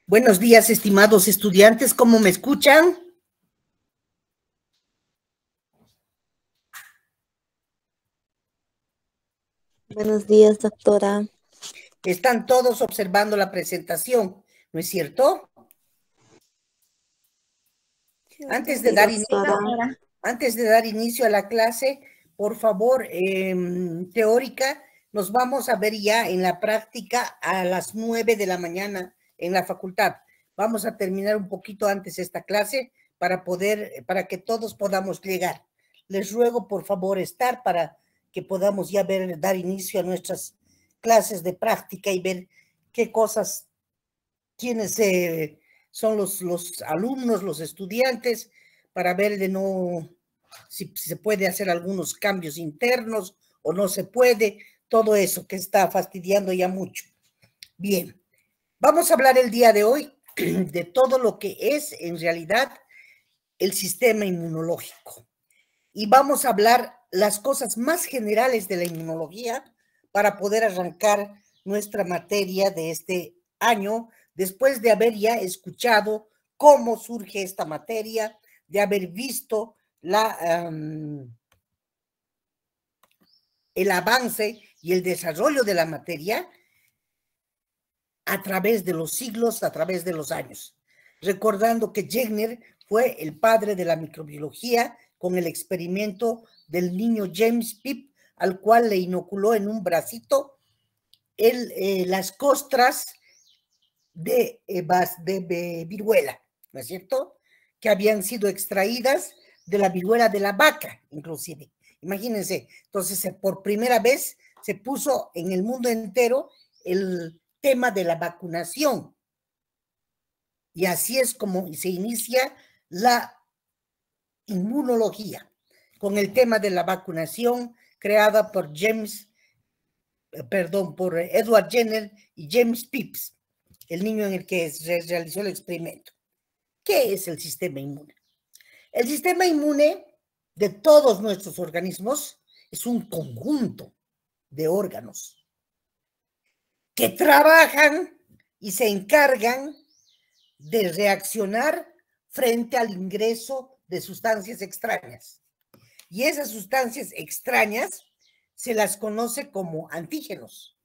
Buenos días, estimados estudiantes, ¿cómo me escuchan? Buenos días, doctora. Están todos observando la presentación, ¿no es cierto? Antes de Sí, dar inicio, doctora. a la clase, por favor, teórica, nos vamos a ver ya en la práctica a las 9 de la mañana en la facultad. Vamos a terminar un poquito antes esta clase para que todos podamos llegar. Les ruego, por favor, estar para que podamos ya dar inicio a nuestras clases de práctica y ver qué cosas, quiénes son los alumnos, los estudiantes, para ver si se puede hacer algunos cambios internos o no se puede, todo eso que está fastidiando ya mucho. Bien, vamos a hablar el día de hoy de todo lo que es en realidad el sistema inmunológico. Y vamos a hablar las cosas más generales de la inmunología para poder arrancar nuestra materia de este año, después de haber ya escuchado cómo surge esta materia, de haber visto el avance y el desarrollo de la materia a través de los siglos, a través de los años. Recordando que Jenner fue el padre de la microbiología con el experimento del niño James Pitt, al cual le inoculó en un bracito las costras de viruela, ¿no es cierto? Que habían sido extraídas de la viruela de la vaca, inclusive. Imagínense, entonces por primera vez se puso en el mundo entero el tema de la vacunación. Y así es como se inicia la inmunología, con el tema de la vacunación creada por por Edward Jenner y James Pitt, el niño en el que se realizó el experimento. ¿Qué es el sistema inmune? El sistema inmune de todos nuestros organismos es un conjunto de órganos que trabajan y se encargan de reaccionar frente al ingreso de sustancias extrañas. Y esas sustancias extrañas se las conoce como antígenos.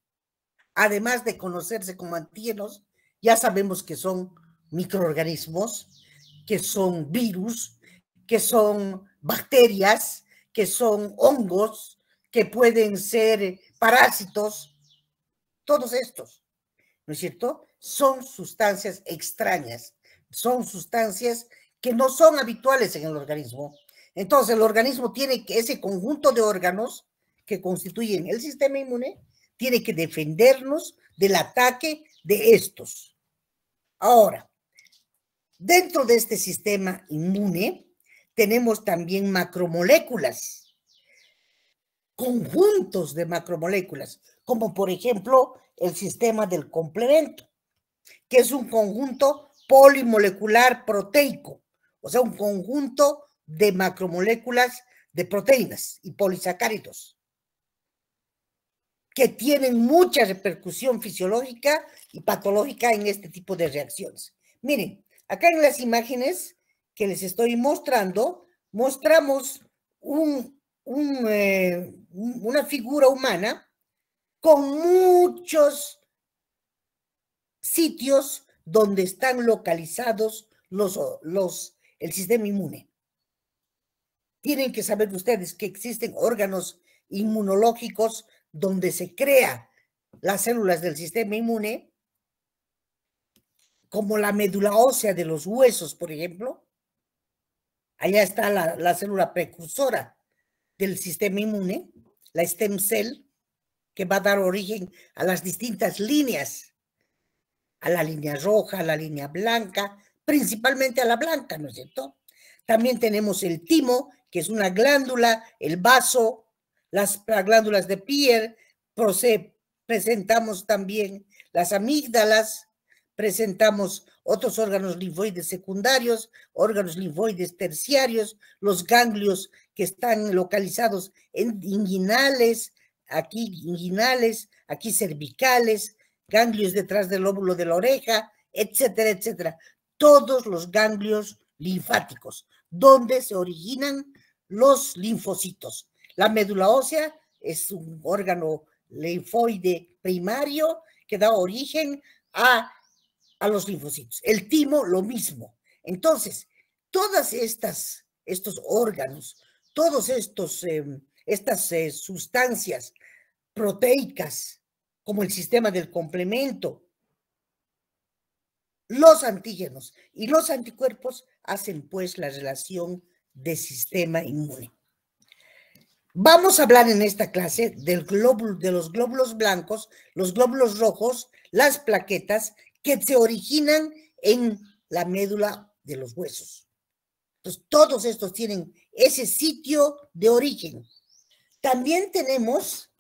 Además de conocerse como antígenos, ya sabemos que son microorganismos, que son virus, que son bacterias, que son hongos, que pueden ser parásitos, todos estos, ¿no es cierto? Son sustancias extrañas, son sustancias que no son habituales en el organismo. Entonces, el organismo tiene que, ese conjunto de órganos que constituyen el sistema inmune, tiene que defendernos del ataque de estos. Ahora, dentro de este sistema inmune, tenemos también macromoléculas, conjuntos de macromoléculas, como por ejemplo el sistema del complemento, que es un conjunto polimolecular proteico, o sea, un conjunto de macromoléculas de proteínas y polisacáridos, que tienen mucha repercusión fisiológica y patológica en este tipo de reacciones. Miren, acá en las imágenes que les estoy mostrando, mostramos una figura humana con muchos sitios donde están localizados el sistema inmune. Tienen que saber ustedes que existen órganos inmunológicos donde se crean las células del sistema inmune, como la médula ósea de los huesos, por ejemplo. Allá está la célula precursora del sistema inmune, la stem cell, que va a dar origen a las distintas líneas, a la línea roja, a la línea blanca, principalmente a la blanca, ¿no es cierto? También tenemos el timo, que es una glándula, el vaso, las glándulas de Pierre, presentamos también las amígdalas, presentamos otros órganos linfoides secundarios, órganos linfoides terciarios, los ganglios que están localizados en inguinales, aquí cervicales, ganglios detrás del lóbulo de la oreja, etcétera, etcétera. Todos los ganglios linfáticos, donde se originan los linfocitos. La médula ósea es un órgano linfoide primario que da origen a los linfocitos. El timo, lo mismo. Entonces, todas estos órganos, todas estas sustancias proteicas, como el sistema del complemento, los antígenos y los anticuerpos hacen pues la relación de sistema inmune. Vamos a hablar en esta clase de los glóbulos blancos, los glóbulos rojos, las plaquetas que se originan en la médula de los huesos. Entonces, todos estos tienen ese sitio de origen. También tenemos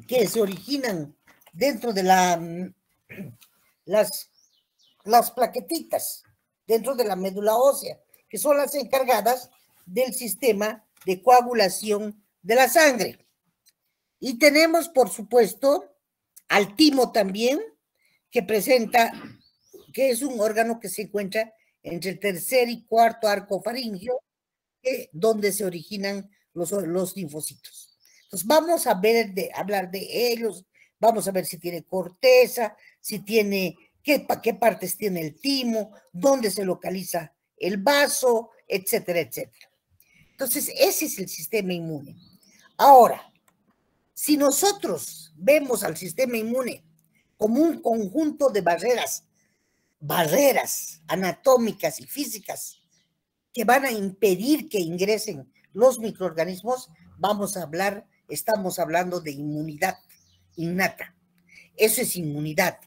que se originan dentro de las plaquetitas, dentro de la médula ósea, que son las encargadas del sistema de coagulación de la sangre. Y tenemos, por supuesto, al timo también, que es un órgano que se encuentra entre el tercer y cuarto arco faríngeo, donde se originan los linfocitos. Entonces, vamos a hablar de ellos, vamos a ver si tiene corteza, si tiene, qué partes tiene el timo, dónde se localiza el vaso, etcétera, etcétera. Entonces, ese es el sistema inmune. Ahora, si nosotros vemos al sistema inmune como un conjunto de barreras anatómicas y físicas que van a impedir que ingresen los microorganismos, estamos hablando de inmunidad innata. Eso es inmunidad,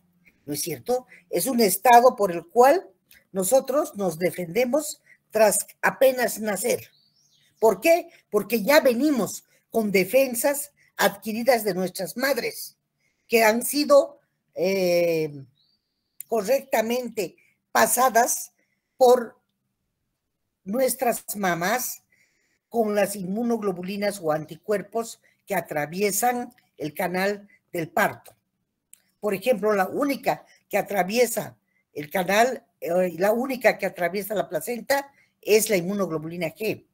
¿no es cierto? Es un estado por el cual nosotros nos defendemos tras apenas nacer. ¿Por qué? Porque ya venimos con defensas adquiridas de nuestras madres, que han sido correctamente pasadas por nuestras mamás con las inmunoglobulinas o anticuerpos que atraviesan el canal del parto. Por ejemplo, la única que atraviesa el canal, la única que atraviesa la placenta es la inmunoglobulina G.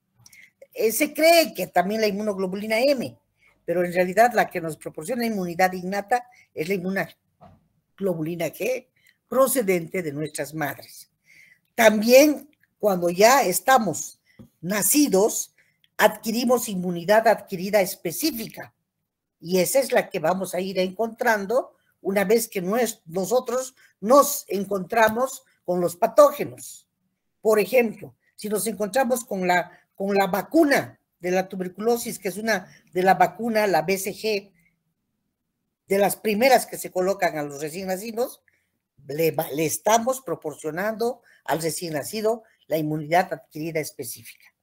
Se cree que también la inmunoglobulina M, pero en realidad la que nos proporciona inmunidad innata es la inmunoglobulina G procedente de nuestras madres. También cuando ya estamos nacidos, adquirimos inmunidad adquirida específica y esa es la que vamos a ir encontrando una vez que nosotros nos encontramos con los patógenos. Por ejemplo, si nos encontramos con la vacuna de la tuberculosis, que es una de la vacuna, la BCG, de las primeras que se colocan a los recién nacidos, le estamos proporcionando al recién nacido la inmunidad adquirida específica.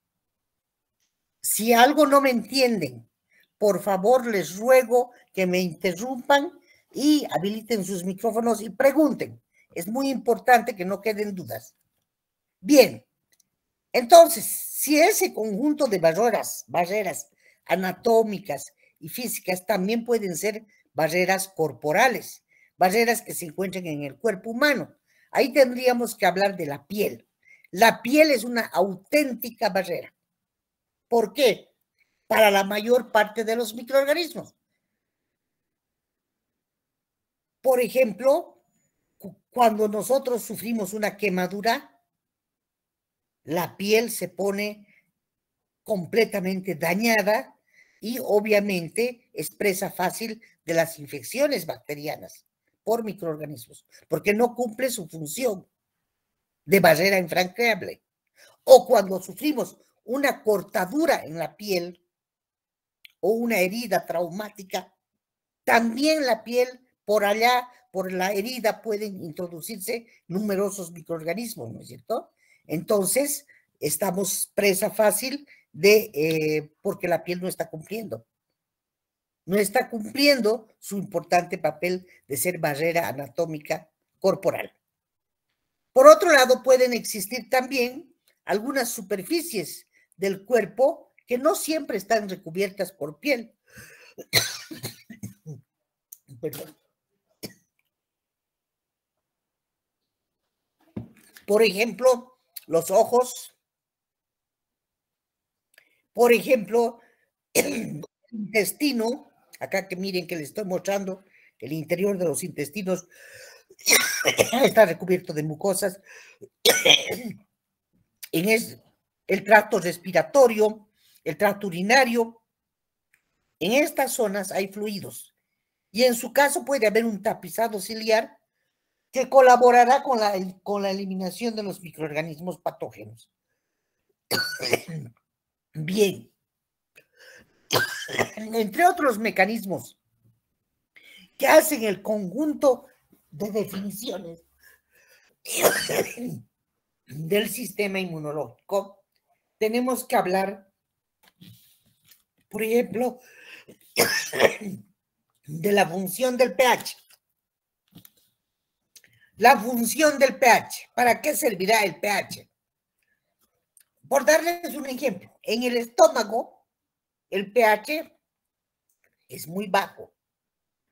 Si algo no me entienden, por favor les ruego que me interrumpan y habiliten sus micrófonos y pregunten. Es muy importante que no queden dudas. Bien, entonces, si ese conjunto de barreras anatómicas y físicas también pueden ser barreras corporales, barreras que se encuentran en el cuerpo humano. Ahí tendríamos que hablar de la piel. La piel es una auténtica barrera. ¿Por qué? Para la mayor parte de los microorganismos. Por ejemplo, cuando nosotros sufrimos una quemadura, la piel se pone completamente dañada y obviamente es presa fácil de las infecciones bacterianas por microorganismos, porque no cumple su función de barrera infranqueable. O cuando sufrimos una cortadura en la piel o una herida traumática, también la piel, por allá, por la herida, pueden introducirse numerosos microorganismos, ¿no es cierto? Entonces, estamos presa fácil porque la piel no está cumpliendo su importante papel de ser barrera anatómica corporal. Por otro lado, pueden existir también algunas superficies del cuerpo que no siempre están recubiertas por piel. Perdón. Por ejemplo, los ojos, por ejemplo, el intestino, acá que miren que les estoy mostrando, el interior de los intestinos está recubierto de mucosas, el tracto respiratorio, el tracto urinario. En estas zonas hay fluidos y en su caso puede haber un tapizado ciliar que colaborará con la eliminación de los microorganismos patógenos. Bien, entre otros mecanismos que hacen el conjunto de definiciones del sistema inmunológico, tenemos que hablar, por ejemplo, de la función del pH. La función del pH. ¿Para qué servirá el pH? Por darles un ejemplo, en el estómago, el pH es muy bajo.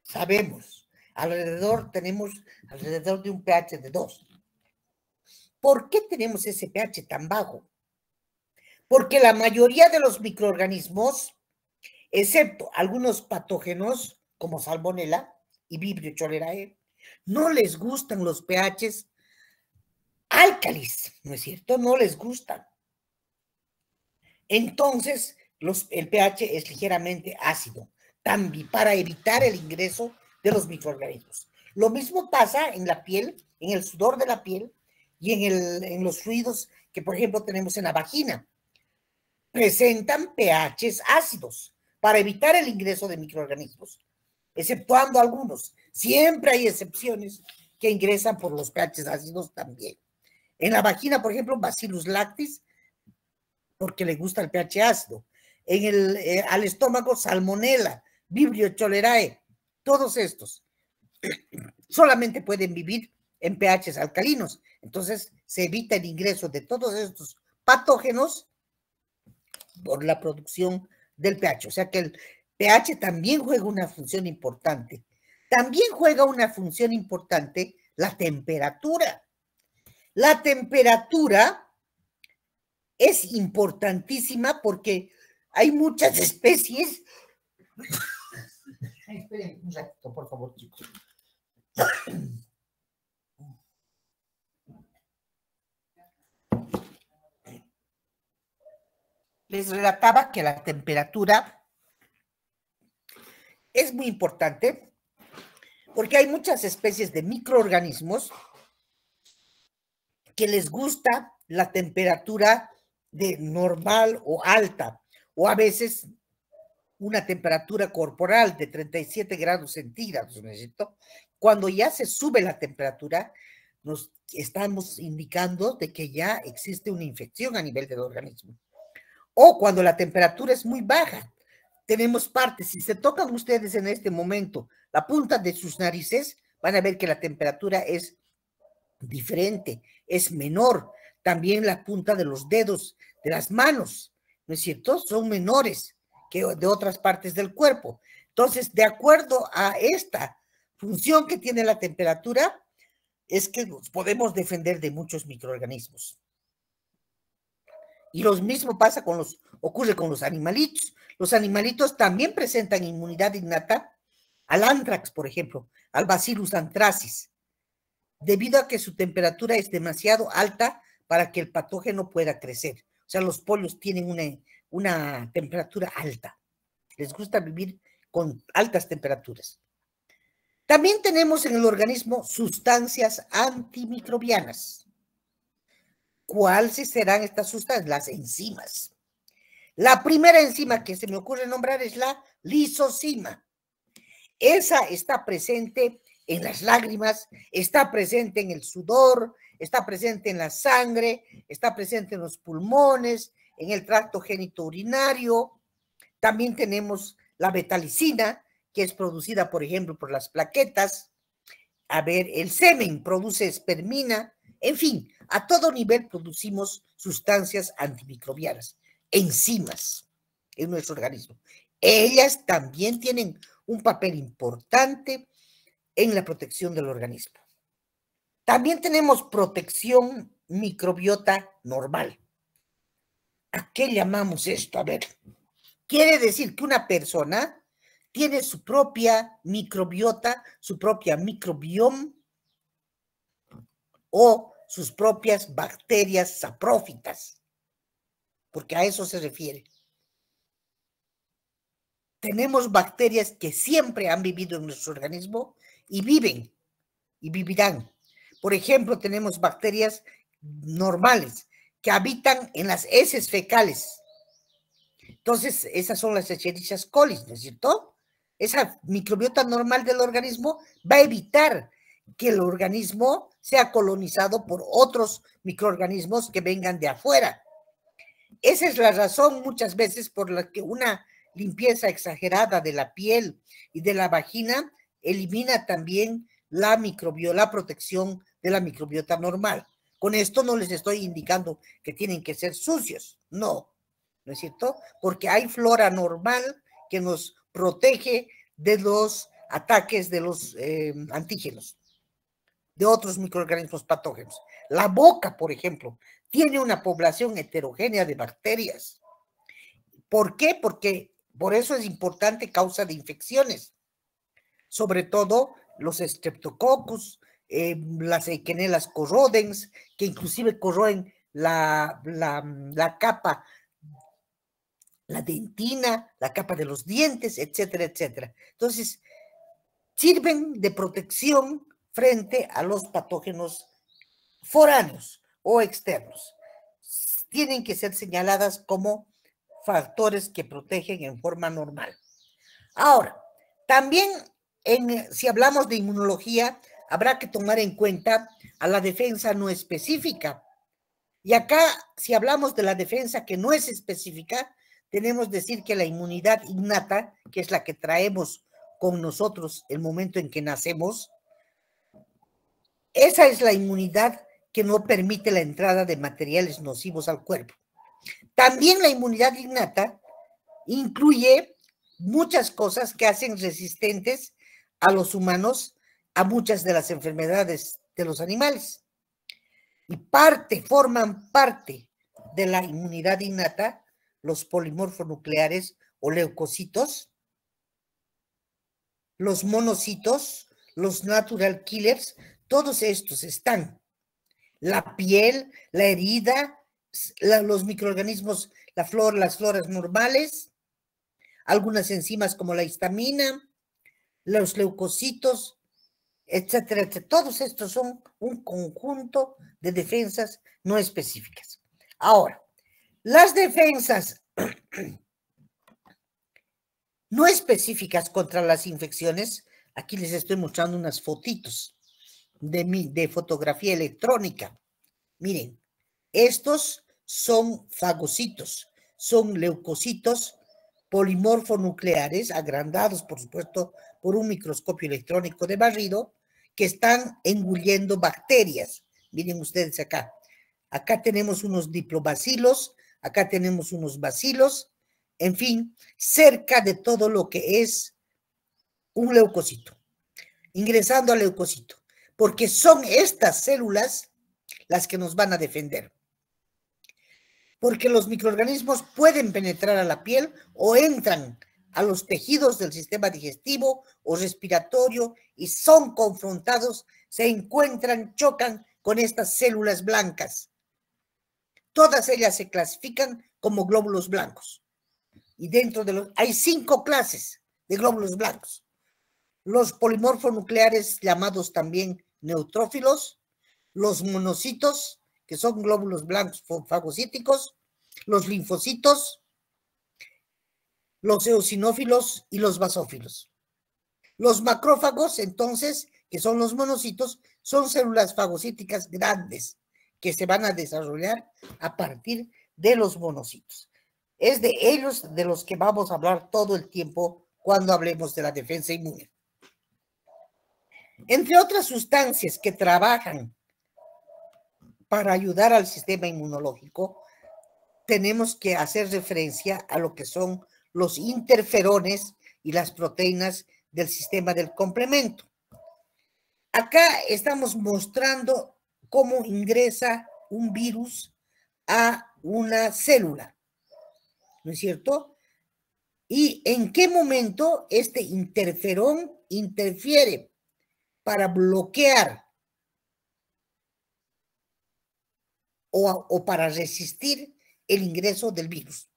Sabemos, tenemos alrededor de un pH de 2. ¿Por qué tenemos ese pH tan bajo? Porque la mayoría de los microorganismos, excepto algunos patógenos como Salmonella y Vibrio cholerae, no les gustan los pHs álcalis, ¿no es cierto? No les gustan. Entonces, el pH es ligeramente ácido, también para evitar el ingreso de los microorganismos. Lo mismo pasa en la piel, en el sudor de la piel y en los fluidos que, por ejemplo, tenemos en la vagina. Presentan pHs ácidos para evitar el ingreso de microorganismos, exceptuando algunos. Siempre hay excepciones que ingresan por los pHs ácidos también. En la vagina, por ejemplo, Bacillus lactis, porque le gusta el pH ácido. Al estómago, Salmonella, Vibrio cholerae, todos estos solamente pueden vivir en pHs alcalinos. Entonces, se evita el ingreso de todos estos patógenos por la producción del pH. O sea que el pH también juega una función importante. También juega una función importante la temperatura. La temperatura es importantísima porque hay muchas especies. Esperen un ratito, por favor, chicos. Les relataba que la temperatura es muy importante porque hay muchas especies de microorganismos que les gusta la temperatura de normal o alta, o a veces una temperatura corporal de 37 grados centígrados, ¿no es cierto? Cuando ya se sube la temperatura, nos estamos indicando de que ya existe una infección a nivel del organismo. O cuando la temperatura es muy baja, tenemos partes, si se tocan ustedes en este momento la punta de sus narices, van a ver que la temperatura es diferente, es menor. También la punta de los dedos de las manos, ¿no es cierto? Son menores que de otras partes del cuerpo. Entonces, de acuerdo a esta función que tiene la temperatura, es que nos podemos defender de muchos microorganismos. Y lo mismo ocurre con los animalitos. Los animalitos también presentan inmunidad innata al anthrax, por ejemplo, al Bacillus anthracis, debido a que su temperatura es demasiado alta para que el patógeno pueda crecer. O sea, los pollos tienen una temperatura alta. Les gusta vivir con altas temperaturas. También tenemos en el organismo sustancias antimicrobianas. ¿Cuáles serán estas sustancias? Las enzimas. La primera enzima que se me ocurre nombrar es la lisozima. Esa está presente en las lágrimas, está presente en el sudor, está presente en la sangre, está presente en los pulmones, en el tracto genitourinario. También tenemos la betalicina, que es producida, por ejemplo, por las plaquetas. A ver, el semen produce espermina. En fin, a todo nivel producimos sustancias antimicrobianas, enzimas en nuestro organismo. Ellas también tienen un papel importante en la protección del organismo. También tenemos protección microbiota normal. ¿A qué llamamos esto? A ver, quiere decir que una persona tiene su propia microbiota, su propia microbioma o sus propias bacterias saprófitas, porque a eso se refiere. Tenemos bacterias que siempre han vivido en nuestro organismo y viven y vivirán. Por ejemplo, tenemos bacterias normales que habitan en las heces fecales. Entonces, esas son las Escherichia coli, ¿no es cierto? Esa microbiota normal del organismo va a evitar que el organismo sea colonizado por otros microorganismos que vengan de afuera. Esa es la razón muchas veces por la que una limpieza exagerada de la piel y de la vagina elimina también la protección de la microbiota normal. Con esto no les estoy indicando que tienen que ser sucios, no es cierto? Porque hay flora normal que nos protege de los ataques de los antígenos, de otros microorganismos patógenos. La boca, por ejemplo, tiene una población heterogénea de bacterias. ¿Por qué? Porque por eso es importante causa de infecciones, sobre todo los Streptococcus, las Eikenella corrodens, que inclusive corroen la capa, la dentina, la capa de los dientes, etcétera, etcétera. Entonces, sirven de protección frente a los patógenos foráneos o externos. Tienen que ser señaladas como factores que protegen en forma normal. Ahora, también si hablamos de inmunología, habrá que tomar en cuenta a la defensa no específica. Y acá, si hablamos de la defensa que no es específica, tenemos que decir que la inmunidad innata, que es la que traemos con nosotros el momento en que nacemos, esa es la inmunidad que no permite la entrada de materiales nocivos al cuerpo. También la inmunidad innata incluye muchas cosas que hacen resistentes a los humanos a muchas de las enfermedades de los animales. Y forman parte de la inmunidad innata los polimorfonucleares o leucocitos, los monocitos, los natural killers, todos estos están. La piel, la herida, los microorganismos, las floras normales, algunas enzimas como la histamina, los leucocitos, etcétera, etcétera. Todos estos son un conjunto de defensas no específicas. Ahora, las defensas no específicas contra las infecciones, aquí les estoy mostrando unas fotitos de fotografía electrónica. Miren, estos son fagocitos, son leucocitos polimorfonucleares, agrandados, por supuesto, por un microscopio electrónico de barrido, que están engulliendo bacterias. Miren ustedes acá. Acá tenemos unos diplobacilos, acá tenemos unos bacilos, en fin, cerca de todo lo que es un leucocito, ingresando al leucocito, porque son estas células las que nos van a defender. Porque los microorganismos pueden penetrar a la piel o entran a los tejidos del sistema digestivo o respiratorio y son confrontados, se encuentran, chocan con estas células blancas. Todas ellas se clasifican como glóbulos blancos. Y dentro de hay 5 clases de glóbulos blancos. Los polimorfonucleares, llamados también neutrófilos, los monocitos, que son glóbulos blancos fagocíticos, los linfocitos, los eosinófilos y los basófilos. Los macrófagos, entonces, que son los monocitos, son células fagocíticas grandes que se van a desarrollar a partir de los monocitos. Es de ellos de los que vamos a hablar todo el tiempo cuando hablemos de la defensa inmune. Entre otras sustancias que trabajan para ayudar al sistema inmunológico, tenemos que hacer referencia a lo que son los interferones y las proteínas del sistema del complemento. Acá estamos mostrando cómo ingresa un virus a una célula, ¿no es cierto? Y en qué momento este interferón interfiere para bloquear o para resistir el ingreso del virus.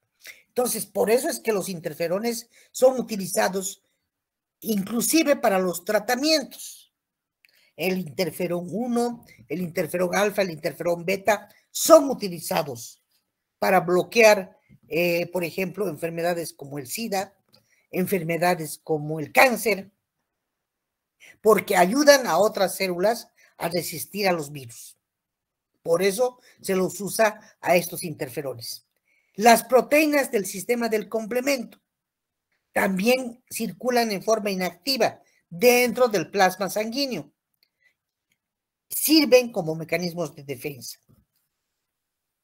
Entonces, por eso es que los interferones son utilizados inclusive para los tratamientos. El interferón 1, el interferón alfa, el interferón beta, son utilizados para bloquear, por ejemplo, enfermedades como el SIDA, enfermedades como el cáncer, porque ayudan a otras células a resistir a los virus. Por eso se los usa a estos interferones. Las proteínas del sistema del complemento también circulan en forma inactiva dentro del plasma sanguíneo. Sirven como mecanismos de defensa.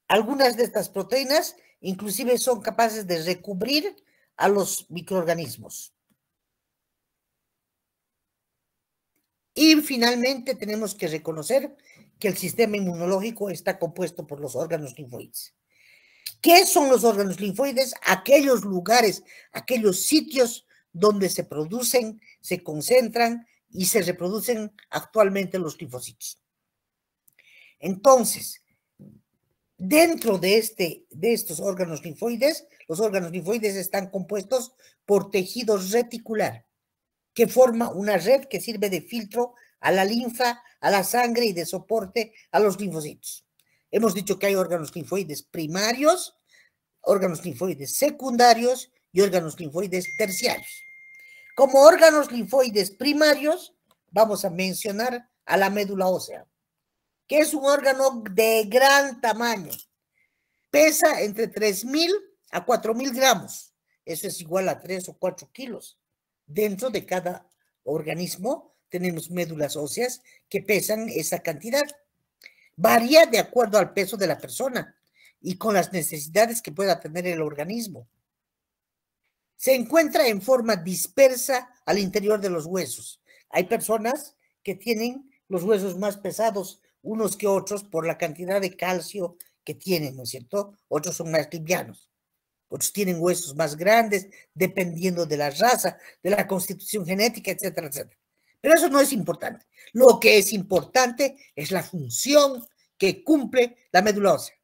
Algunas de estas proteínas inclusive son capaces de recubrir a los microorganismos. Y finalmente tenemos que reconocer que el sistema inmunológico está compuesto por los órganos linfoides. ¿Qué son los órganos linfoides? Aquellos lugares, aquellos sitios donde se producen, se concentran y se reproducen actualmente los linfocitos. Entonces, dentro de estos órganos linfoides, los órganos linfoides están compuestos por tejido reticular, que forma una red que sirve de filtro a la linfa, a la sangre y de soporte a los linfocitos. Hemos dicho que hay órganos linfoides primarios, órganos linfoides secundarios y órganos linfoides terciarios. Como órganos linfoides primarios, vamos a mencionar a la médula ósea, que es un órgano de gran tamaño. Pesa entre 3.000 a 4.000 gramos. Eso es igual a 3 o 4 kilos. Dentro de cada organismo tenemos médulas óseas que pesan esa cantidad. Varía de acuerdo al peso de la persona y con las necesidades que pueda tener el organismo. Se encuentra en forma dispersa al interior de los huesos. Hay personas que tienen los huesos más pesados unos que otros por la cantidad de calcio que tienen, ¿no es cierto? Otros son más livianos. Otros tienen huesos más grandes, dependiendo de la raza, de la constitución genética, etcétera, etcétera. Pero eso no es importante. Lo que es importante es la función que cumple la médula ósea.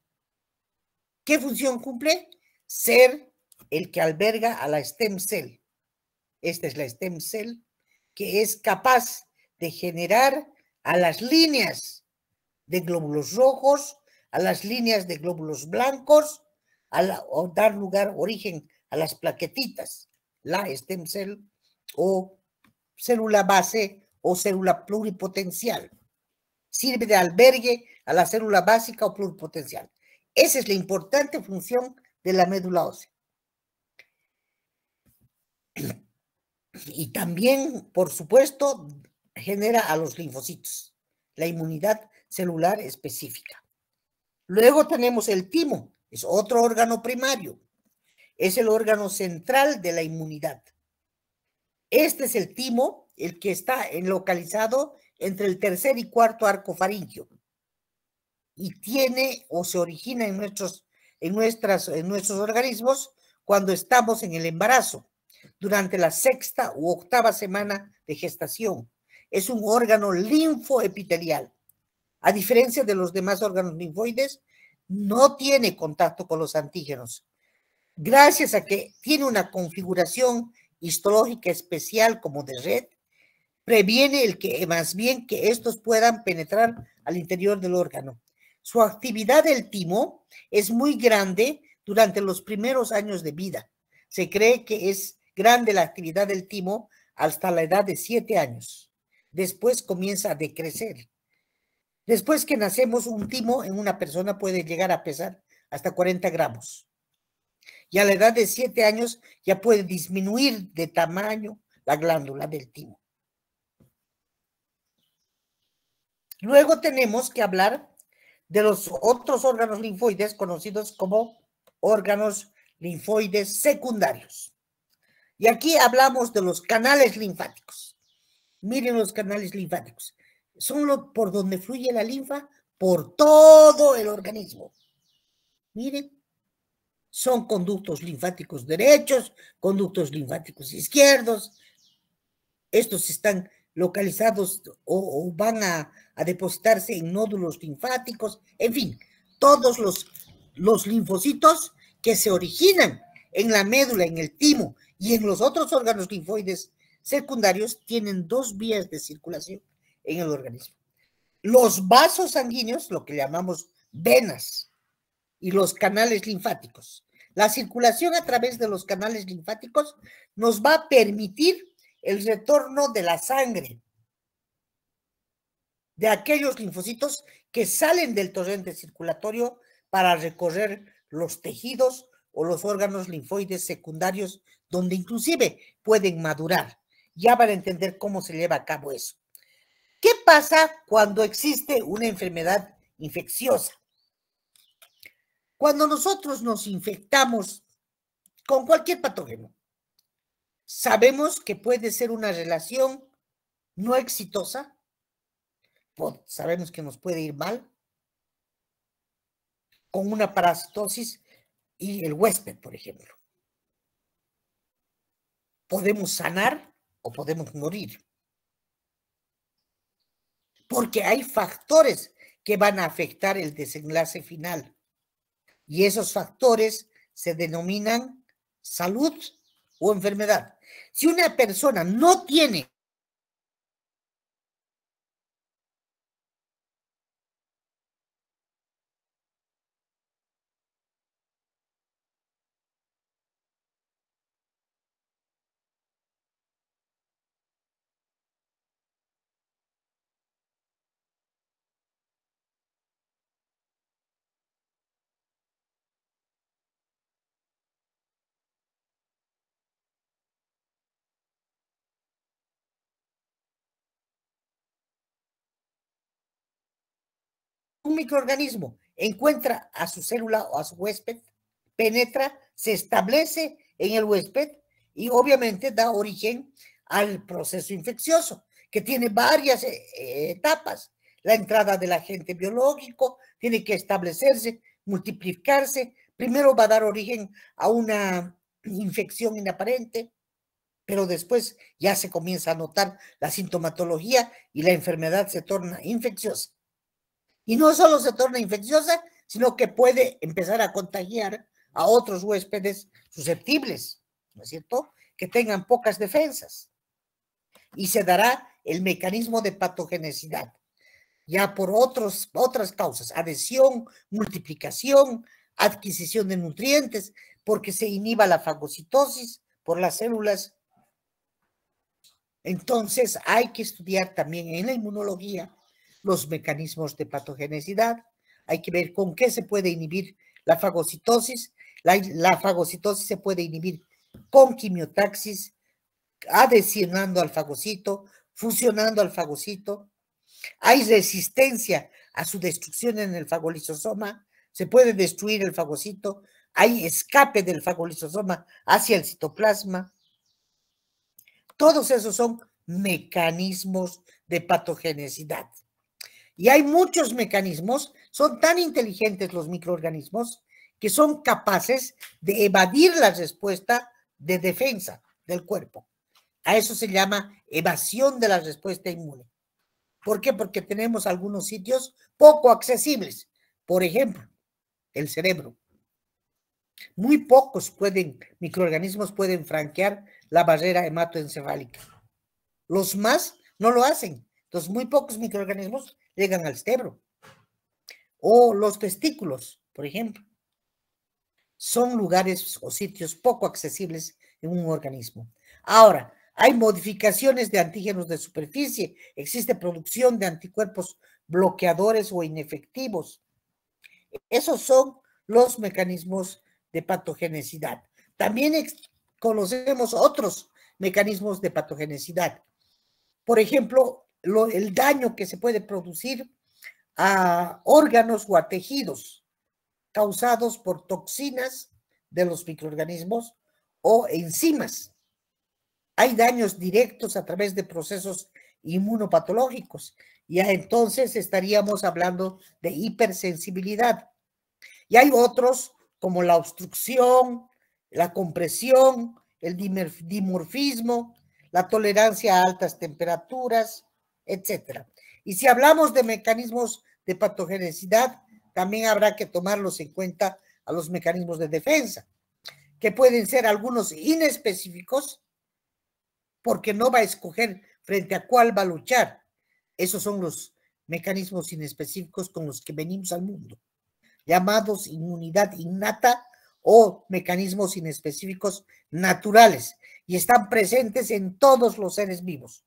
¿Qué función cumple? Ser el que alberga a la stem cell. Esta es la stem cell que es capaz de generar a las líneas de glóbulos rojos, a las líneas de glóbulos blancos, o dar lugar, origen a las plaquetitas, la stem cell o célula base o célula pluripotencial. Sirve de albergue a la célula básica o pluripotencial. Esa es la importante función de la médula ósea. Y también, por supuesto, genera a los linfocitos, la inmunidad celular específica. Luego tenemos el timo, es otro órgano primario. Es el órgano central de la inmunidad. Este es el timo, el que está localizado entre el tercer y cuarto arco faríngeo. Y tiene o se origina en nuestros organismos cuando estamos en el embarazo, durante la 6ª u 8ª semana de gestación. Es un órgano linfoepitelial. A diferencia de los demás órganos linfoides, no tiene contacto con los antígenos. Gracias a que tiene una configuración histológica especial como de red, previene más bien que estos puedan penetrar al interior del órgano. Su actividad del timo es muy grande durante los primeros años de vida. Se cree que es grande la actividad del timo hasta la edad de 7 años. Después comienza a decrecer. Después que nacemos, un timo en una persona puede llegar a pesar hasta 40 gramos. Y a la edad de 7 años ya puede disminuir de tamaño la glándula del timo. Luego tenemos que hablar de los otros órganos linfoides conocidos como órganos linfoides secundarios. Y aquí hablamos de los canales linfáticos. Miren los canales linfáticos. son por donde fluye la linfa por todo el organismo. Miren, son conductos linfáticos derechos, conductos linfáticos izquierdos. Estos están localizados o van a depositarse en nódulos linfáticos, en fin, todos los linfocitos que se originan en la médula, en el timo y en los otros órganos linfoides secundarios tienen dos vías de circulación en el organismo. Los vasos sanguíneos, lo que llamamos venas, y los canales linfáticos. La circulación a través de los canales linfáticos nos va a permitir el retorno de la sangre de aquellos linfocitos que salen del torrente circulatorio para recorrer los tejidos o los órganos linfoides secundarios, donde inclusive pueden madurar. Ya van a entender cómo se lleva a cabo eso. ¿Qué pasa cuando existe una enfermedad infecciosa? Cuando nosotros nos infectamos con cualquier patógeno, sabemos que puede ser una relación no exitosa, sabemos que nos puede ir mal, con una parasitosis y el huésped, por ejemplo. Podemos sanar o podemos morir. Porque hay factores que van a afectar el desenlace final. Y esos factores se denominan salud o enfermedad. Si una persona no tiene un microorganismo encuentra a su célula o a su huésped, penetra, se establece en el huésped y obviamente da origen al proceso infeccioso, que tiene varias etapas. La entrada del agente biológico tiene que establecerse, multiplicarse. Primero va a dar origen a una infección inaparente, pero después ya se comienza a notar la sintomatología y la enfermedad se torna infecciosa. Y no solo se torna infecciosa, sino que puede empezar a contagiar a otros huéspedes susceptibles, ¿no es cierto?, que tengan pocas defensas. Y se dará el mecanismo de patogenicidad, ya por otras causas, adhesión, multiplicación, adquisición de nutrientes, porque se inhiba la fagocitosis por las células. Entonces hay que estudiar también en la inmunología los mecanismos de patogenicidad. Hay que ver con qué se puede inhibir la fagocitosis. La fagocitosis se puede inhibir con quimiotaxis, adhesionando al fagocito, fusionando al fagocito. Hay resistencia a su destrucción en el fagolisosoma. Se puede destruir el fagocito. Hay escape del fagolisosoma hacia el citoplasma. Todos esos son mecanismos de patogenicidad. Y hay muchos mecanismos, son tan inteligentes los microorganismos que son capaces de evadir la respuesta de defensa del cuerpo. A eso se llama evasión de la respuesta inmune. ¿Por qué? Porque tenemos algunos sitios poco accesibles. Por ejemplo, el cerebro. Muy pocos microorganismos pueden franquear la barrera hematoencefálica. Los más no lo hacen. Entonces, muy pocos microorganismos llegan al cerebro. O los testículos, por ejemplo. Son lugares o sitios poco accesibles en un organismo. Ahora, hay modificaciones de antígenos de superficie. Existe producción de anticuerpos bloqueadores o inefectivos. Esos son los mecanismos de patogenicidad. También conocemos otros mecanismos de patogenicidad. Por ejemplo, el daño que se puede producir a órganos o a tejidos causados por toxinas de los microorganismos o enzimas. Hay daños directos a través de procesos inmunopatológicos ya entonces estaríamos hablando de hipersensibilidad. Y hay otros como la obstrucción, la compresión, el dimorfismo, la tolerancia a altas temperaturas, etc. Y si hablamos de mecanismos de patogenicidad, también habrá que tomarlos en cuenta a los mecanismos de defensa, que pueden ser algunos inespecíficos, porque no va a escoger frente a cuál va a luchar. Esos son los mecanismos inespecíficos con los que venimos al mundo, llamados inmunidad innata o mecanismos inespecíficos naturales, y están presentes en todos los seres vivos.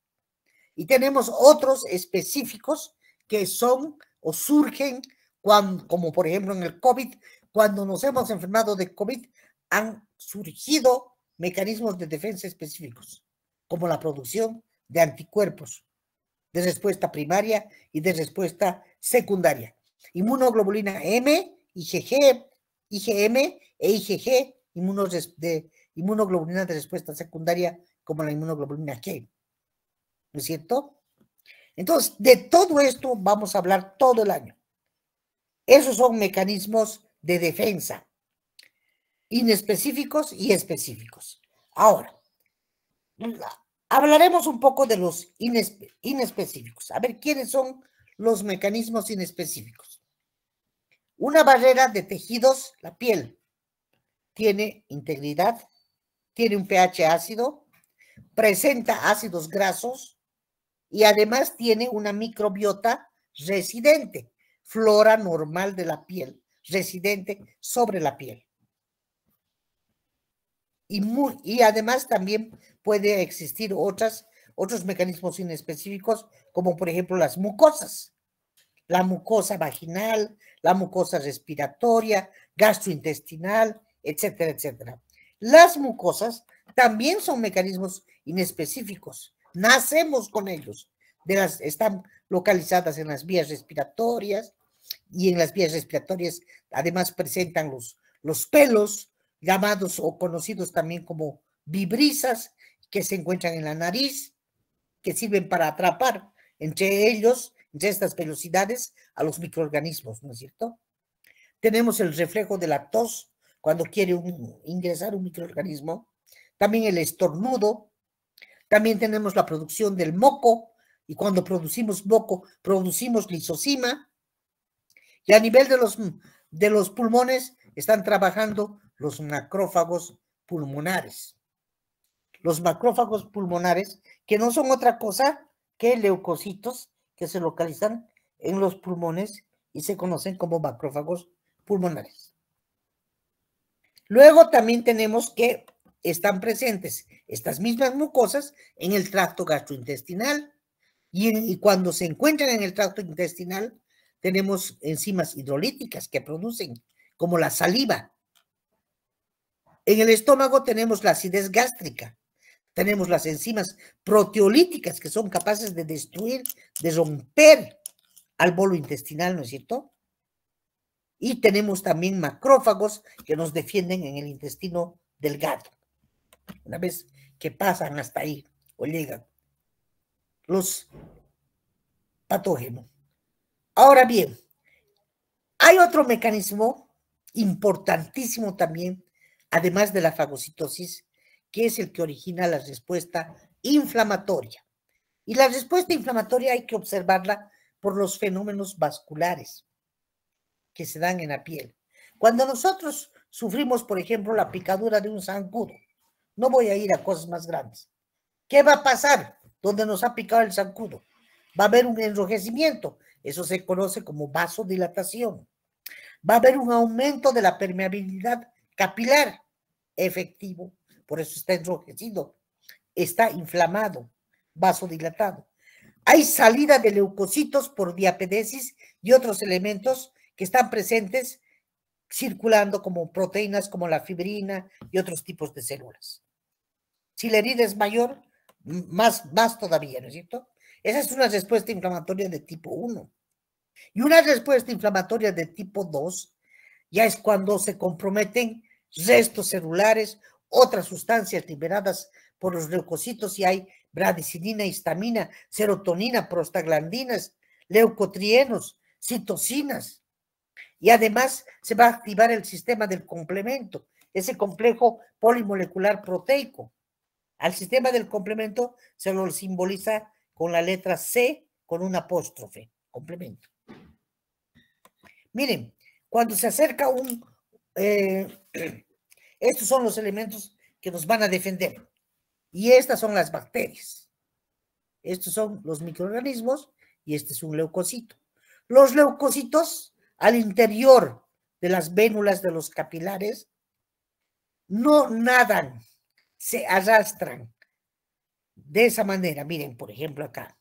Y tenemos otros específicos que son o surgen cuando, como por ejemplo en el COVID, cuando nos hemos enfermado de COVID, han surgido mecanismos de defensa específicos, como la producción de anticuerpos de respuesta primaria y de respuesta secundaria. Inmunoglobulina M, IgG, IgM e IgG, inmunoglobulina de respuesta secundaria como la inmunoglobulina G. ¿No es cierto? Entonces, de todo esto vamos a hablar todo el año. Esos son mecanismos de defensa, inespecíficos y específicos. Ahora, hablaremos un poco de los inespecíficos. A ver, ¿quiénes son los mecanismos inespecíficos? Una barrera de tejidos, la piel, tiene integridad, tiene un pH ácido, presenta ácidos grasos y además tiene una microbiota residente, flora normal de la piel, residente sobre la piel. Y además también puede existir otros mecanismos inespecíficos, como por ejemplo las mucosas, la mucosa vaginal, la mucosa respiratoria, gastrointestinal, etcétera, etcétera. Las mucosas también son mecanismos inespecíficos, nacemos con ellos, están localizadas en las vías respiratorias, y en las vías respiratorias además presentan los pelos, llamados o conocidos también como vibrisas, que se encuentran en la nariz, que sirven para atrapar entre estas velocidades a los microorganismos, ¿no es cierto? Tenemos el reflejo de la tos cuando quiere ingresar un microorganismo, también el estornudo, también tenemos la producción del moco, y cuando producimos moco, producimos lisozima, y a nivel de los pulmones están trabajando los macrófagos pulmonares. Los macrófagos pulmonares, que no son otra cosa que leucocitos que se localizan en los pulmones y se conocen como macrófagos pulmonares. Luego también tenemos que están presentes estas mismas mucosas en el tracto gastrointestinal, y cuando se encuentran en el tracto intestinal tenemos enzimas hidrolíticas que producen, como la saliva. En el estómago tenemos la acidez gástrica, tenemos las enzimas proteolíticas que son capaces de destruir, de romper al bolo intestinal, ¿no es cierto? Y tenemos también macrófagos que nos defienden en el intestino delgado, una vez que pasan hasta ahí o llegan los patógenos. Ahora bien, hay otro mecanismo importantísimo también, además de la fagocitosis, que es el que origina la respuesta inflamatoria. Y la respuesta inflamatoria hay que observarla por los fenómenos vasculares que se dan en la piel. Cuando nosotros sufrimos, por ejemplo, la picadura de un zancudo, no voy a ir a cosas más grandes. ¿Qué va a pasar donde nos ha picado el zancudo? Va a haber un enrojecimiento, eso se conoce como vasodilatación. Va a haber un aumento de la permeabilidad capilar efectivo, por eso está enrojecido, está inflamado, vasodilatado. Hay salida de leucocitos por diapedesis y otros elementos que están presentes circulando como proteínas como la fibrina y otros tipos de células. Si la herida es mayor, más todavía, ¿no es cierto? Esa es una respuesta inflamatoria de tipo 1. Y una respuesta inflamatoria de tipo 2 ya es cuando se comprometen restos celulares, otras sustancias liberadas por los leucocitos, y hay bradicinina, histamina, serotonina, prostaglandinas, leucotrienos, citocinas, y además se va a activar el sistema del complemento, ese complejo polimolecular proteico. Al sistema del complemento se lo simboliza con la letra C con un apóstrofe, complemento. Miren, cuando se acerca estos son los elementos que nos van a defender. Y estas son las bacterias. Estos son los microorganismos y este es un leucocito. Los leucocitos al interior de las vénulas de los capilares no nadan, se arrastran de esa manera. Miren, por ejemplo, acá,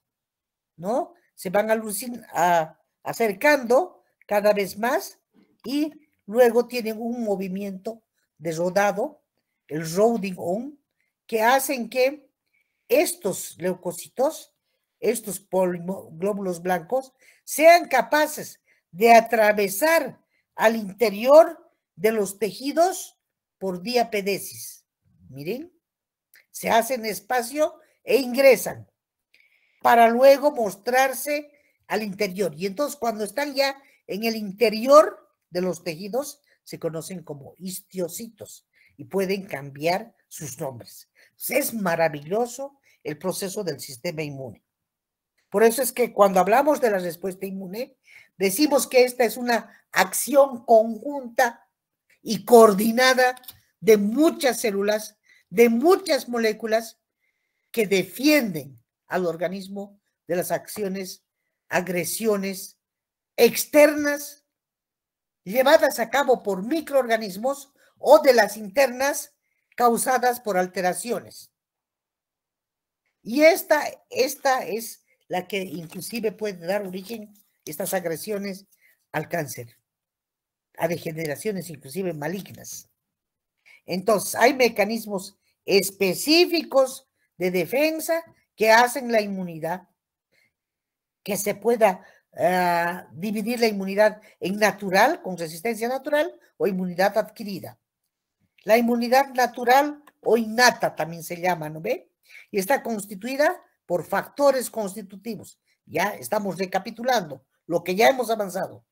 ¿no? Se van acercando cada vez más y luego tienen un movimiento de rodado, el rounding on, que hacen que estos leucocitos, estos glóbulos blancos, sean capaces de atravesar al interior de los tejidos por diapedesis. Miren, se hacen espacio e ingresan para luego mostrarse al interior. Y entonces cuando están ya en el interior de los tejidos, se conocen como histiocitos y pueden cambiar sus nombres. Es maravilloso el proceso del sistema inmune. Por eso es que cuando hablamos de la respuesta inmune, decimos que esta es una acción conjunta y coordinada de muchas células, de muchas moléculas que defienden al organismo de las acciones, agresiones externas llevadas a cabo por microorganismos o de las internas causadas por alteraciones. Y esta es la que inclusive puede dar origen, estas agresiones, al cáncer, a degeneraciones inclusive malignas. Entonces, hay mecanismos específicos de defensa que hacen la inmunidad, que se pueda dividir la inmunidad en natural, con resistencia natural, o inmunidad adquirida. La inmunidad natural o innata también se llama, ¿no ve? Y está constituida por factores constitutivos. Ya estamos recapitulando lo que ya hemos avanzado.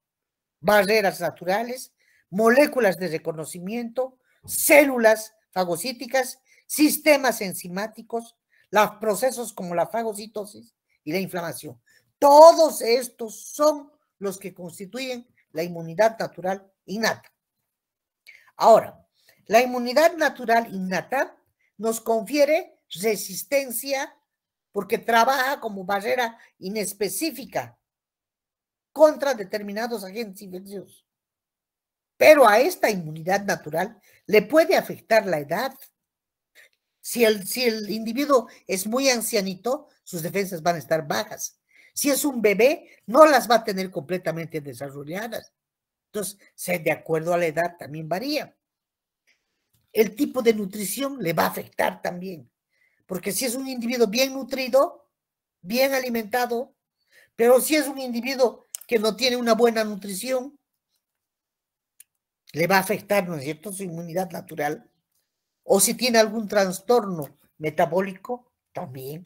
Barreras naturales, moléculas de reconocimiento, células fagocíticas, sistemas enzimáticos, los procesos como la fagocitosis y la inflamación. Todos estos son los que constituyen la inmunidad natural innata. Ahora, la inmunidad natural innata nos confiere resistencia porque trabaja como barrera inespecífica contra determinados agentes infecciosos. Pero a esta inmunidad natural le puede afectar la edad. Si el individuo es muy ancianito, sus defensas van a estar bajas. Si es un bebé, no las va a tener completamente desarrolladas. Entonces, de acuerdo a la edad también varía. El tipo de nutrición le va a afectar también. Porque si es un individuo bien nutrido, bien alimentado, pero si es un individuo que no tiene una buena nutrición, le va a afectar, ¿no es cierto?, su inmunidad natural. O si tiene algún trastorno metabólico, también.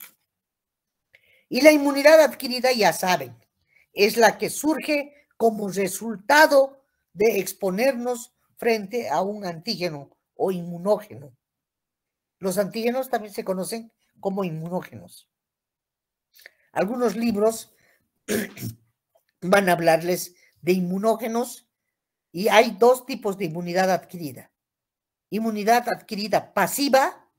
Y la inmunidad adquirida, ya saben, es la que surge como resultado de exponernos frente a un antígeno o inmunógeno. Los antígenos también se conocen como inmunógenos. Algunos libros van a hablarles de inmunógenos y hay dos tipos de inmunidad adquirida. Inmunidad adquirida pasiva,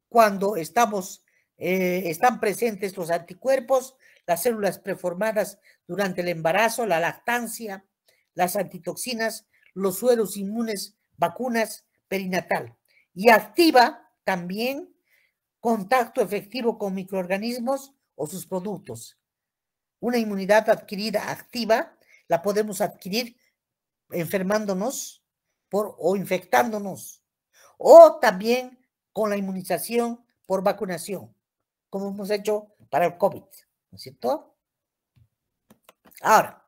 cuando están presentes los anticuerpos, las células preformadas durante el embarazo, la lactancia, las antitoxinas, los sueros inmunes, vacunas, perinatal. Y activa también contacto efectivo con microorganismos o sus productos. Una inmunidad adquirida activa la podemos adquirir enfermándonos o infectándonos, o también con la inmunización por vacunación, como hemos hecho para el COVID, ¿no es cierto? Ahora,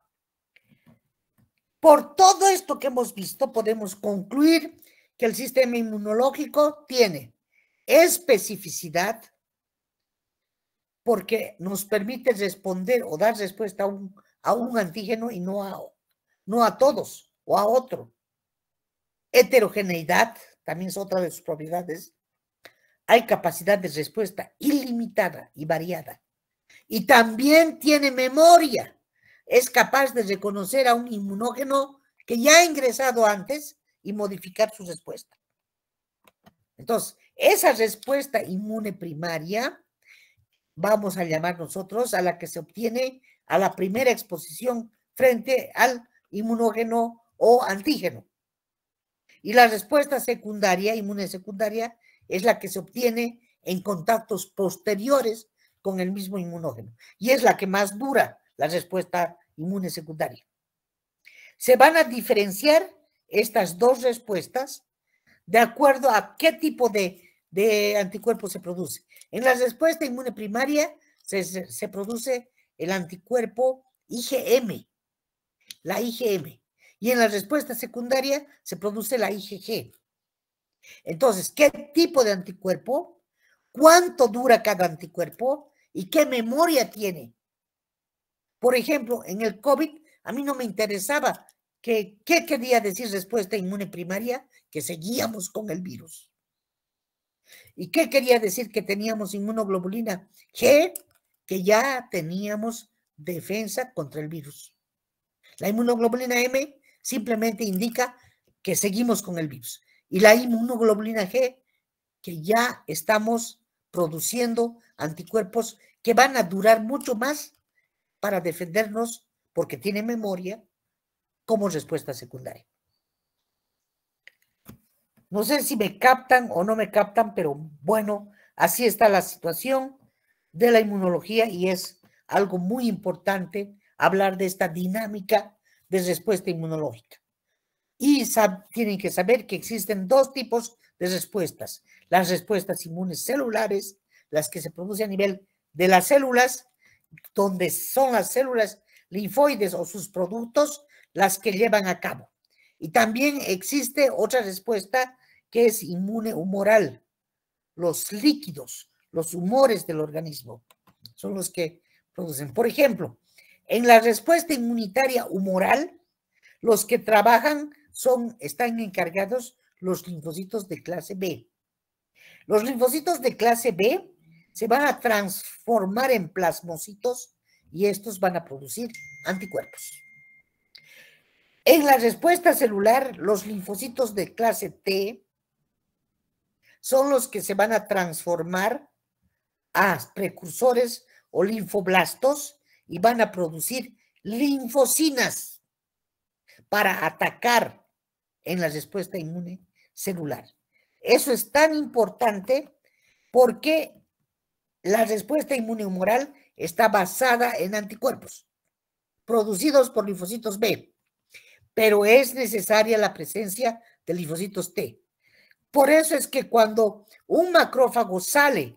por todo esto que hemos visto, podemos concluir que el sistema inmunológico tiene especificidad, porque nos permite responder o dar respuesta a un antígeno y no a todos o a otro. Heterogeneidad, también es otra de sus propiedades. Hay capacidad de respuesta ilimitada y variada. Y también tiene memoria. Es capaz de reconocer a un inmunógeno que ya ha ingresado antes y modificar su respuesta. Entonces, esa respuesta inmune primaria, vamos a llamar nosotros a la que se obtiene a la primera exposición frente al inmunógeno o antígeno. Y la respuesta secundaria, inmune secundaria, es la que se obtiene en contactos posteriores con el mismo inmunógeno. Y es la que más dura, la respuesta inmune secundaria. Se van a diferenciar estas dos respuestas de acuerdo a qué tipo de anticuerpo se produce. En la respuesta inmune primaria se produce el anticuerpo IgM, la IgM. Y en la respuesta secundaria se produce la IgG. Entonces, ¿qué tipo de anticuerpo? ¿Cuánto dura cada anticuerpo? ¿Y qué memoria tiene? Por ejemplo, en el COVID, a mí no me interesaba qué quería decir respuesta inmune primaria, que seguíamos con el virus. ¿Y qué quería decir que teníamos inmunoglobulina G? Que ya teníamos defensa contra el virus. La inmunoglobulina M simplemente indica que seguimos con el virus. Y la inmunoglobulina G, que ya estamos produciendo anticuerpos que van a durar mucho más para defendernos porque tiene memoria como respuesta secundaria. No sé si me captan o no me captan, pero bueno, así está la situación de la inmunología y es algo muy importante hablar de esta dinámica de respuesta inmunológica. Y tienen que saber que existen dos tipos de respuestas. Las respuestas inmunes celulares, las que se producen a nivel de las células, donde son las células linfoides o sus productos las que llevan a cabo. Y también existe otra respuesta que es inmune humoral. Los líquidos, los humores del organismo son los que producen. Por ejemplo, en la respuesta inmunitaria humoral, los que trabajan están encargados los linfocitos de clase B. Los linfocitos de clase B se van a transformar en plasmocitos y estos van a producir anticuerpos. En la respuesta celular, los linfocitos de clase T son los que se van a transformar a precursores o linfoblastos y van a producir linfocinas para atacar en la respuesta inmune celular. Eso es tan importante porque la respuesta inmune humoral está basada en anticuerpos producidos por linfocitos B, pero es necesaria la presencia de linfocitos T. Por eso es que cuando un macrófago sale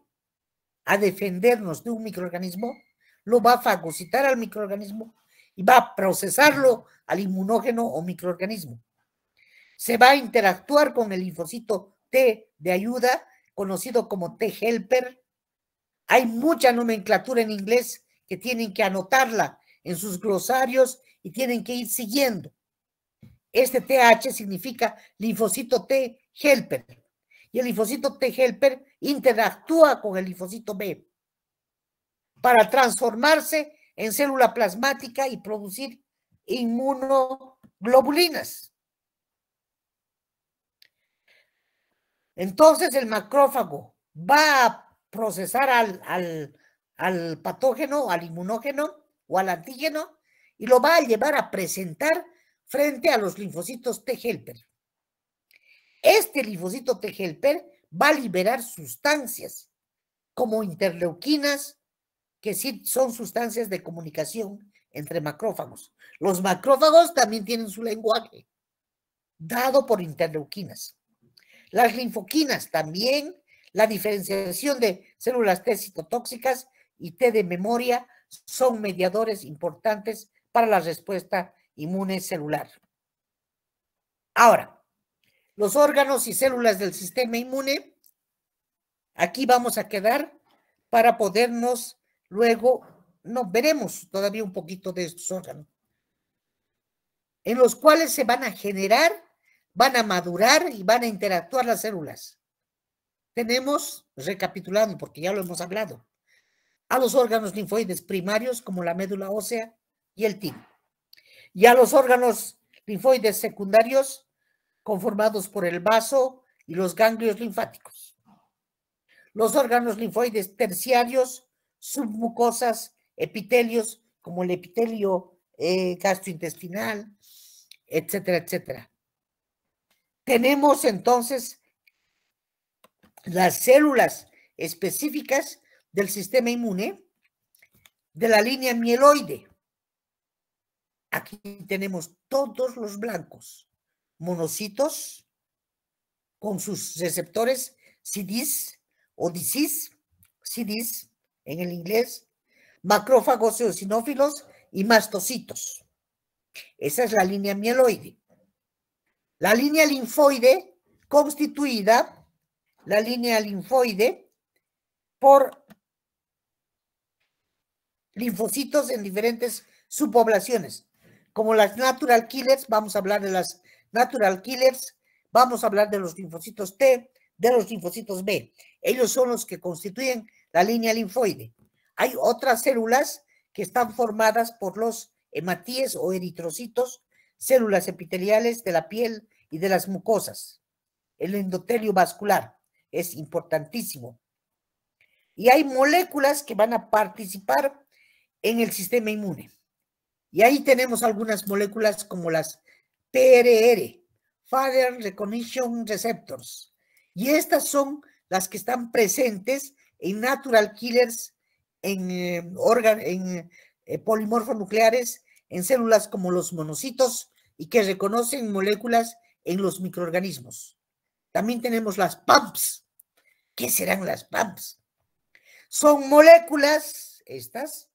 a defendernos de un microorganismo, lo va a fagocitar al microorganismo y va a procesarlo al inmunógeno o microorganismo. Se va a interactuar con el linfocito T de ayuda, conocido como T-helper. Hay mucha nomenclatura en inglés que tienen que anotarla en sus glosarios y tienen que ir siguiendo. Este TH significa linfocito T-helper. Y el linfocito T-helper interactúa con el linfocito B para transformarse en célula plasmática y producir inmunoglobulinas. Entonces el macrófago va a procesar al patógeno, al inmunógeno o al antígeno y lo va a llevar a presentar frente a los linfocitos T-helper. Este linfocito T-helper va a liberar sustancias como interleuquinas, que sí son sustancias de comunicación entre macrófagos. Los macrófagos también tienen su lenguaje, dado por interleuquinas. Las linfoquinas también, la diferenciación de células T citotóxicas y T de memoria son mediadores importantes para la respuesta inmune celular. Ahora, los órganos y células del sistema inmune, aquí vamos a quedar para podernos Luego, no, veremos todavía un poquito de estos órganos, en los cuales se van a generar, van a madurar y van a interactuar las células. Tenemos, recapitulando, porque ya lo hemos hablado, a los órganos linfoides primarios, como la médula ósea y el timo, y a los órganos linfoides secundarios, conformados por el vaso y los ganglios linfáticos. Los órganos linfoides terciarios, submucosas, epitelios, como el epitelio gastrointestinal, etcétera, etcétera. Tenemos entonces las células específicas del sistema inmune de la línea mieloide. Aquí tenemos todos los blancos, monocitos con sus receptores CDs o DCs, CDs en el inglés, macrófagos eosinófilos y mastocitos. Esa es la línea mieloide. La línea linfoide constituida, la línea linfoide por linfocitos en diferentes subpoblaciones, como las natural killers. Vamos a hablar de las natural killers, vamos a hablar de los linfocitos T, de los linfocitos B. Ellos son los que constituyen la línea linfoide. Hay otras células que están formadas por los hematíes o eritrocitos, células epiteliales de la piel y de las mucosas. El endotelio vascular es importantísimo. Y hay moléculas que van a participar en el sistema inmune. Y ahí tenemos algunas moléculas como las PRR, Pattern Recognition Receptors. Y estas son las que están presentes en natural killers, en polimorfos nucleares, en células como los monocitos y que reconocen moléculas en los microorganismos. También tenemos las PAMPs. ¿Qué serán las PAMPs? Son moléculas, estas,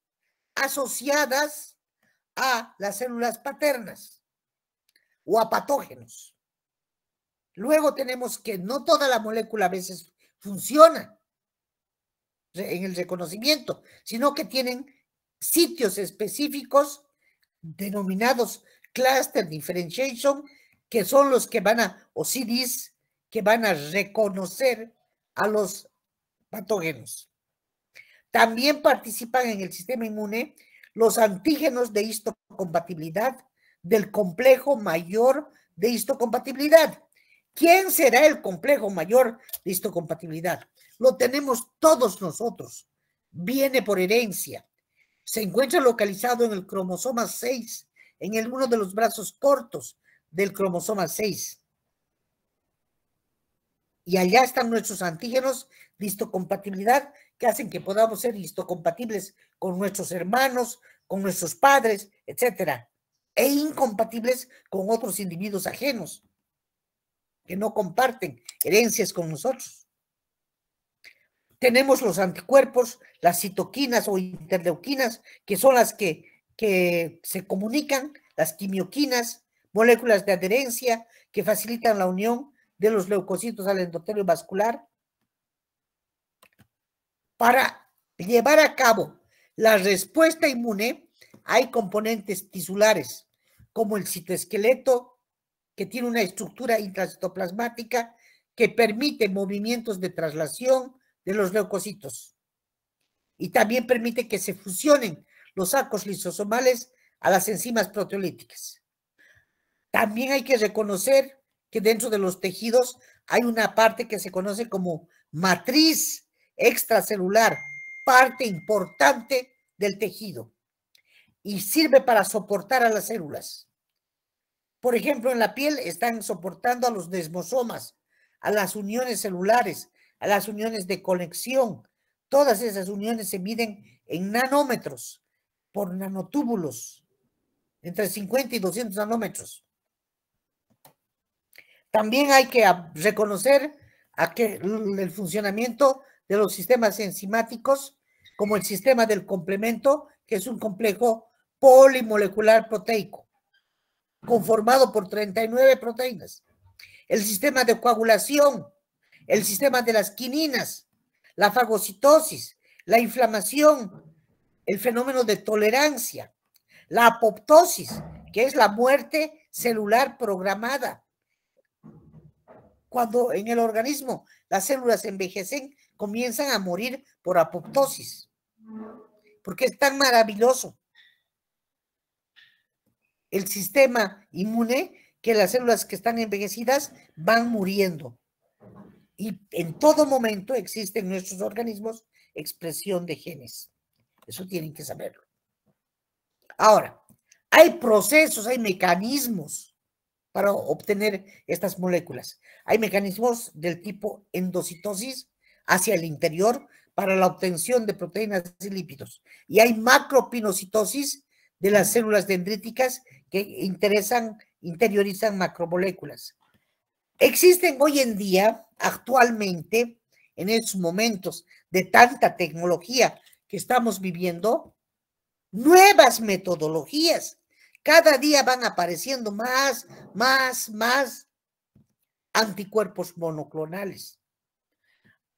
asociadas a las células paternas o a patógenos. Luego tenemos que no toda la molécula a veces funciona en el reconocimiento, sino que tienen sitios específicos denominados cluster differentiation, que son los que van a, o CDs, que van a reconocer a los patógenos. También participan en el sistema inmune los antígenos de histocompatibilidad del complejo mayor de histocompatibilidad. ¿Quién será el complejo mayor de histocompatibilidad? Lo tenemos todos nosotros. Viene por herencia. Se encuentra localizado en el cromosoma 6, en uno de los brazos cortos del cromosoma 6. Y allá están nuestros antígenos de histocompatibilidad que hacen que podamos ser histocompatibles con nuestros hermanos, con nuestros padres, etcétera, e incompatibles con otros individuos ajenos que no comparten herencias con nosotros. Tenemos los anticuerpos, las citoquinas o interleuquinas, que son las que se comunican, las quimioquinas, moléculas de adherencia que facilitan la unión de los leucocitos al endotelio vascular. Para llevar a cabo la respuesta inmune, hay componentes tisulares, como el citoesqueleto, que tiene una estructura intracitoplasmática que permite movimientos de traslación de los leucocitos. Y también permite que se fusionen los sacos lisosomales a las enzimas proteolíticas. También hay que reconocer que dentro de los tejidos hay una parte que se conoce como matriz extracelular, parte importante del tejido, y sirve para soportar a las células. Por ejemplo, en la piel están soportando a los desmosomas, a las uniones celulares, a las uniones de conexión. Todas esas uniones se miden en nanómetros por nanotúbulos, entre 50 y 200 nanómetros. También hay que reconocer el funcionamiento de los sistemas enzimáticos, como el sistema del complemento, que es un complejo polimolecular proteico, conformado por 39 proteínas. El sistema de coagulación, el sistema de las quininas, la fagocitosis, la inflamación, el fenómeno de tolerancia, la apoptosis, que es la muerte celular programada. Cuando en el organismo las células envejecen, comienzan a morir por apoptosis, porque es tan maravilloso el sistema inmune que las células que están envejecidas van muriendo. Y en todo momento existe en nuestros organismos expresión de genes. Eso tienen que saberlo. Ahora, hay procesos, hay mecanismos para obtener estas moléculas. Hay mecanismos del tipo endocitosis hacia el interior para la obtención de proteínas y lípidos. Y hay macropinocitosis de las células dendríticas que interiorizan macromoléculas. Existen hoy en día, actualmente, en estos momentos de tanta tecnología que estamos viviendo, nuevas metodologías. Cada día van apareciendo más anticuerpos monoclonales.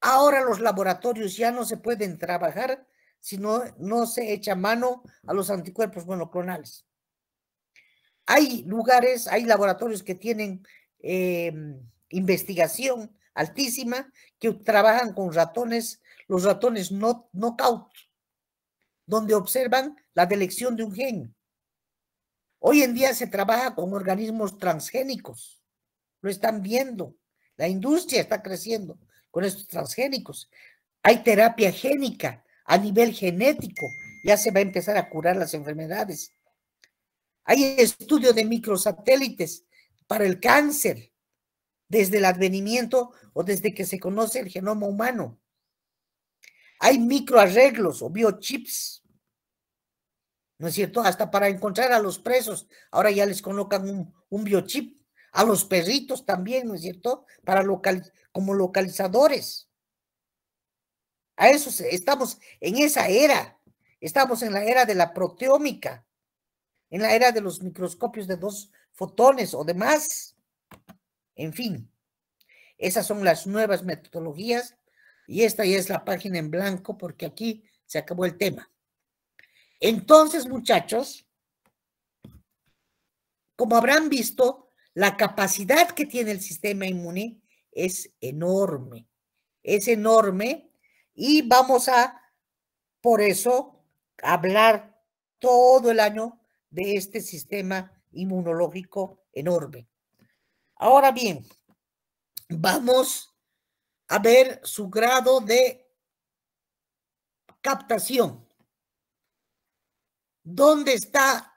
Ahora los laboratorios ya no se pueden trabajar si no se echa mano a los anticuerpos monoclonales. Hay lugares, hay laboratorios que tienen investigación altísima que trabajan con ratones, los ratones knockout, donde observan la delección de un gen. Hoy en día se trabaja con organismos transgénicos, lo están viendo, la industria está creciendo con estos transgénicos. Hay terapia génica a nivel genético, ya se va a empezar a curar las enfermedades. Hay estudio de microsatélites para el cáncer, desde el advenimiento o desde que se conoce el genoma humano. Hay microarreglos o biochips, ¿no es cierto? Hasta para encontrar a los presos, ahora ya les colocan un biochip. A los perritos también, ¿no es cierto? Como localizadores. A eso estamos en esa era. Estamos en la era de la proteómica, en la era de los microscopios de 2 fotones o demás. En fin, esas son las nuevas metodologías y esta ya es la página en blanco porque aquí se acabó el tema. Entonces, muchachos, como habrán visto, la capacidad que tiene el sistema inmune es enorme y vamos a, por eso, hablar todo el año de este sistema inmunológico enorme. Ahora bien, vamos a ver su grado de captación. ¿Dónde está